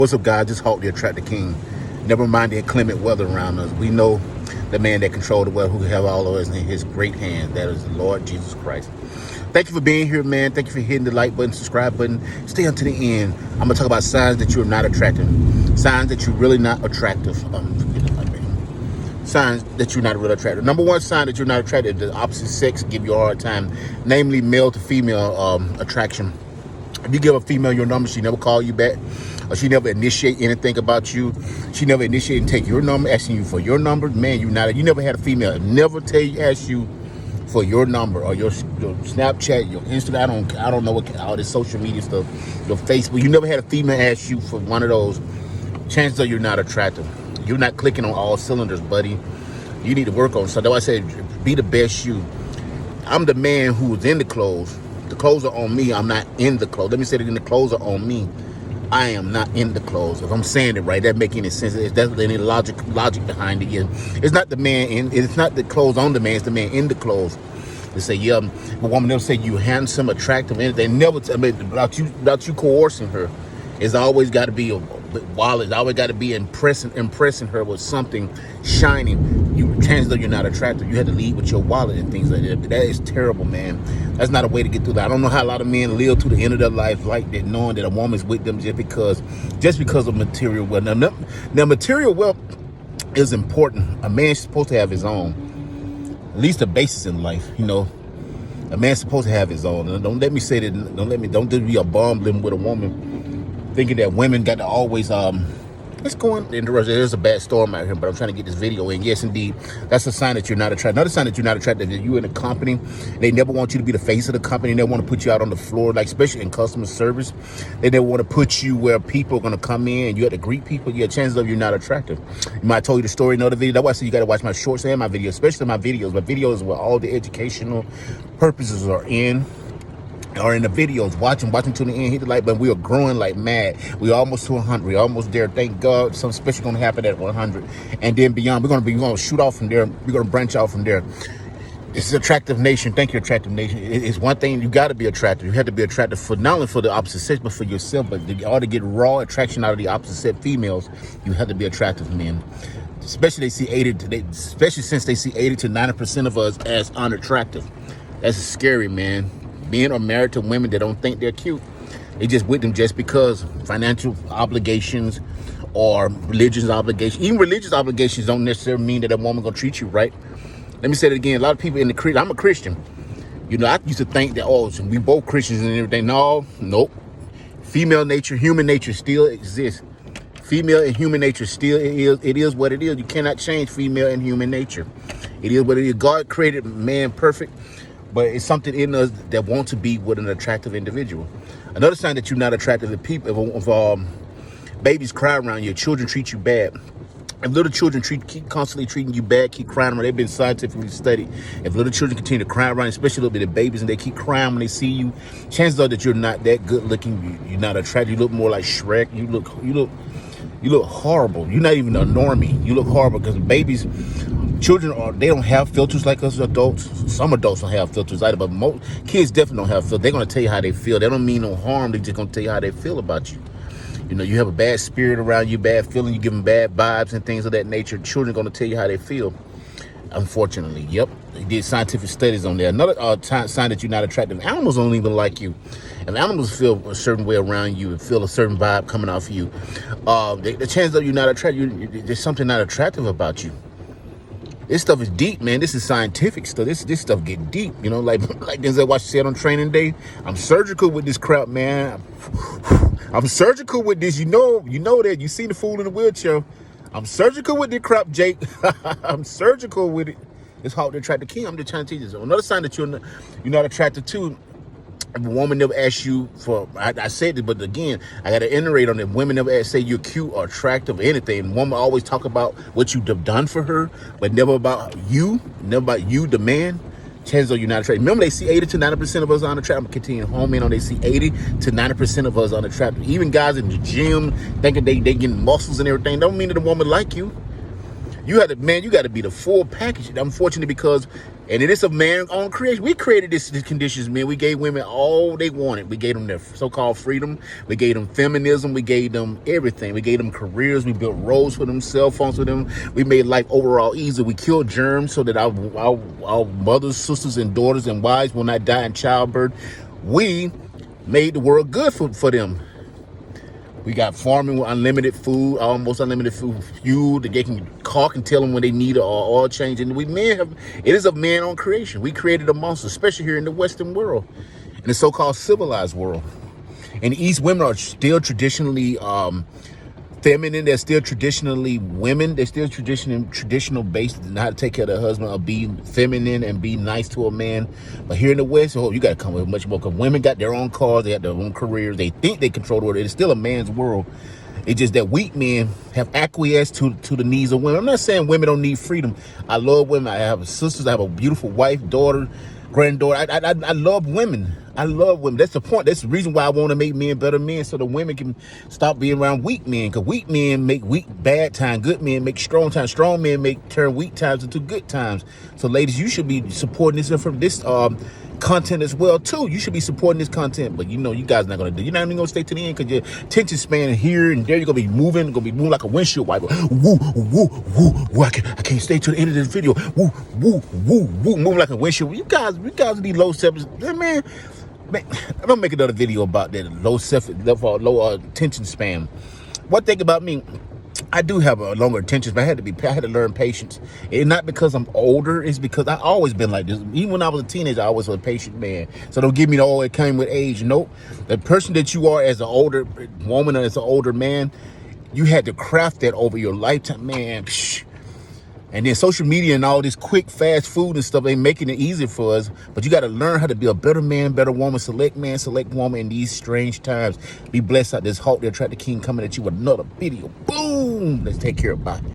What's up, guys? Just Hawk, the Attractive King. Never mind the inclement weather around us. We know the man that controls the weather, who have all of us in his great hand. That is the Lord Jesus Christ. Thank you for being here, man. Thank you for hitting the like button, subscribe button. Stay until the end. I'm going to talk about signs that you're not attractive. Signs that you're really not attractive. Signs that you're not really attractive. Number one sign that you're not attractive, the opposite sex give you a hard time, namely male to female attraction. If you give a female your number, she never call you back, or she never initiate anything about you. She never initiate and take your number, asking you for your number. Man, you never had a female never ask you for your number or your Snapchat, your Instagram. I don't know what all this social media stuff, your Facebook. You never had a female ask you for one of those. Chances are you're not attractive. You're not clicking on all cylinders, buddy. You need to work on. So that's why I said, be the best you. I'm the man who's in the clothes. The clothes are on me. I'm not in the clothes. Let me say it again. The clothes are on me. I am not in the clothes. If I'm saying it right, that make any sense. There's definitely any logic behind it. Yeah. It's not the man in. It's not the clothes on the man. It's the man in the clothes. They say, yeah, a woman never say you handsome, attractive, anything. Never. Without you coercing her. It's always got to be a wallet. It's always got to be impressing her with something shining. Chances are you're not attractive. You had to lead with your wallet and things like that. That is terrible, man. That's not a way to get through that. I don't know how a lot of men live to the end of their life like that, knowing that a woman's with them just because of material wealth. Now material wealth is important. A man's supposed to have his own, at least a basis in life. You know, a man's supposed to have his own. Don't let me say that. Don't be a bum living with a woman, thinking that women got to always let's go on. There's a bad storm out here, but I'm trying to get this video in. Yes, indeed, that's a sign that you're not attractive. Another sign that you're not attractive is that you in a company. They never want you to be the face of the company. They want to put you out on the floor, like especially in customer service. They never want to put you where people are going to come in and you have to greet people. Yeah, chances of you're not attractive. You might have told you the story in another video. That's why I say you got to watch my shorts and my videos, especially my videos. My videos where all the educational purposes are in the videos. Watch them to the end. Hit the like button. We are growing like mad. We're almost to 100. We're almost there. Thank God. Something special going to happen at 100 and then beyond. We're going to shoot off from there. We're going to branch out from there. This is Attractive Nation. Thank you, Attractive Nation. It's one thing, you got to be attractive. You have to be attractive for not only for the opposite sex, but for yourself. But in order to get raw attraction out of the opposite sex females, you have to be attractive, men. Especially since they see 80 to 90% of us as unattractive. That's scary, man. Men are married to women that don't think they're cute. They just with them just because financial obligations or religious obligations. Even religious obligations don't necessarily mean that a woman gonna treat you right. Let me say it again. A lot of people I'm a Christian. You know, I used to think that, so we both Christians and everything. No, nope. Female nature, human nature still exists. Female and human nature still it is what it is. You cannot change female and human nature. It is what it is. God created man perfect. But it's something in us that wants to be with an attractive individual. Another sign that you're not attractive to people, if babies cry around you, children treat you bad. If little children keep constantly treating you bad, keep crying around, they've been scientifically studied. If little children continue to cry around, especially little bit of babies, and they keep crying when they see you, chances are that you're not that good looking. You're not attractive. You look more like Shrek. You look horrible. You're not even a normie. You look horrible because children they don't have filters like us adults. Some adults don't have filters either, but most kids definitely don't have filters. They're gonna tell you how they feel. They don't mean no harm. They're just gonna tell you how they feel about you. You know, you have a bad spirit around you, bad feeling, you give them bad vibes and things of that nature. Children are gonna tell you how they feel. Unfortunately, yep. They did scientific studies on there. Another sign that you're not attractive. Animals don't even like you. If animals feel a certain way around you and feel a certain vibe coming off of you, the chances of you not attractive, there's something not attractive about you. This stuff is deep, man. This is scientific stuff. This stuff get deep, you know, like Denzel Washington said on Training Day. I'm surgical with this crap, man. I'm surgical with this. You know that. You see the fool in the wheelchair. I'm surgical with this crap, Jake. I'm surgical with it. It's Hawk, the Attractive King. I'm just trying to teach you. Another sign that you're not attracted to. If a woman never asks you for, I said it, but again, I got to iterate on it. Women never say you're cute or attractive or anything. Women always talk about what you've done for her, but never about you, the man. Chances are you're not attractive. Remember, they see 80 to 90% of us unattractive. I'm continuing to home in on they see 80 to 90% of us unattractive. Even guys in the gym thinking they getting muscles and everything, don't mean that a woman like you. You got to be the full package. Unfortunately, because And it is a man on creation. We created these conditions, man. We gave women all they wanted. We gave them their so-called freedom. We gave them feminism. We gave them everything. We gave them careers. We built roads for them, cell phones for them. We made life overall easier. We killed germs so that our mothers, sisters, and daughters and wives will not die in childbirth. We made the world good for them. We got farming with unlimited food, almost unlimited food, fuel that they can call and tell them when they need an oil change. And it is a man on creation. We created a monster, especially here in the Western world, in the so-called civilized world. And the East, women are still traditionally feminine. They're still traditionally women. They're still traditional based on how to take care of their husband or be feminine and be nice to a man. But here in the West, you got to come with much more, because women got their own cars, they have their own careers, they think they control the world. It's still a man's world. It's just that weak men have acquiesced to the needs of women. I'm not saying women don't need freedom. I love women. I have sisters. I have a beautiful wife, daughter, granddaughter. I love women. I love women. That's the point. That's the reason why I want to make men better men, so the women can stop being around weak men. Because weak men make weak bad times. Good men make strong times. Strong men turn weak times into good times. So ladies, you should be supporting this content as well too. You should be supporting this content, but you guys not gonna do. You're not even gonna stay to the end, because your attention span here and there, you're gonna be moving like a windshield wiper. Woo, woo, woo, woo. I can't stay to the end of this video. Woo, woo, woo, woo, moving like a windshield. You guys need low self, man. I'm gonna make another video about that low attention span. One thing about me, I do have a longer attention, but I had to learn patience. And not because I'm older, it's because I always been like this. Even when I was a teenager, I was a patient man. So don't give me it came with age. Nope. The person that you are as an older woman or as an older man, you had to craft that over your lifetime, man. And then social media and all this quick, fast food and stuff ain't making it easy for us. But you got to learn how to be a better man, better woman, select man, select woman in these strange times. Be blessed out. This Hawk the Attractive King coming at you with another video. Boom. Let's take care of bye.